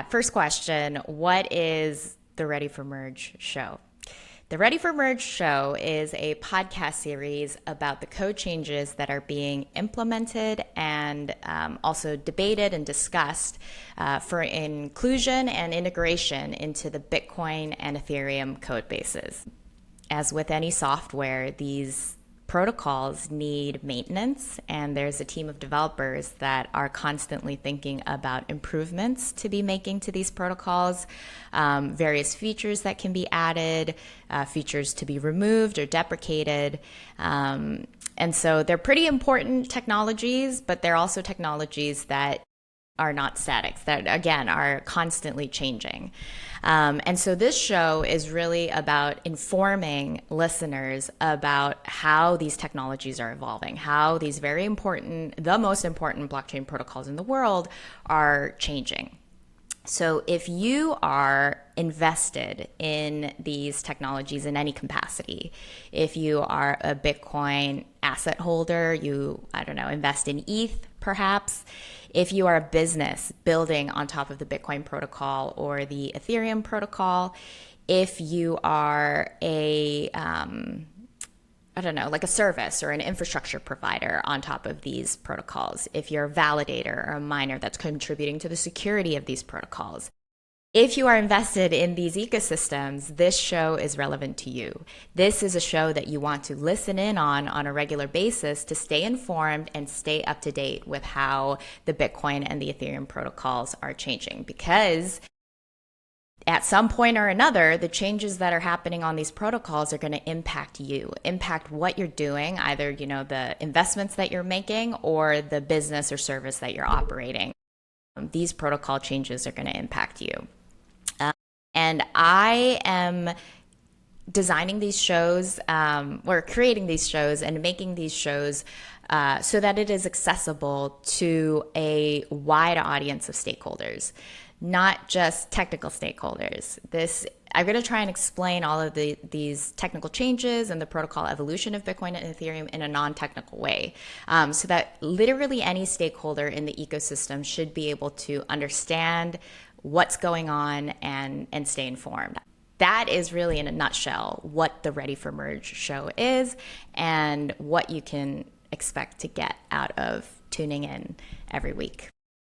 First question, what is the Ready for Merge show? The Ready for Merge show is a podcast series about the code changes that are being implemented and also debated and discussed for inclusion and integration into the Bitcoin and Ethereum code bases. As with any software, these protocols need maintenance, and there's a team of developers that are constantly thinking about improvements to be making to these protocols, various features that can be added, features to be removed or deprecated. And so they're pretty important technologies, but they're also technologies that are not static, that again are constantly changing. And so this show is really about informing listeners about how these technologies are evolving, how these very important, the most important blockchain protocols in the world are changing. So if you are invested in these technologies in any capacity, if you are a Bitcoin asset holder, invest in ETH perhaps, if you are a business building on top of the Bitcoin protocol or the Ethereum protocol, if you are like a service or an infrastructure provider on top of these protocols, if you're a validator or a miner that's contributing to the security of these protocols. If you are invested in these ecosystems, this show is relevant to you. This is a show that you want to listen in on a regular basis to stay informed and stay up to date with how the Bitcoin and the Ethereum protocols are changing, because at some point or another, the changes that are happening on these protocols are going to impact you, impact what you're doing, either, the investments that you're making or the business or service that you're operating. These protocol changes are going to impact you. And I am designing these shows, or creating these shows and making these shows so that it is accessible to a wide audience of stakeholders, not just technical stakeholders. I'm going to try and explain all of these technical changes and the protocol evolution of Bitcoin and Ethereum in a non-technical way, so that literally any stakeholder in the ecosystem should be able to understand what's going on and stay informed. That is really, in a nutshell, what the Ready for Merge show is and what you can expect to get out of tuning in every week.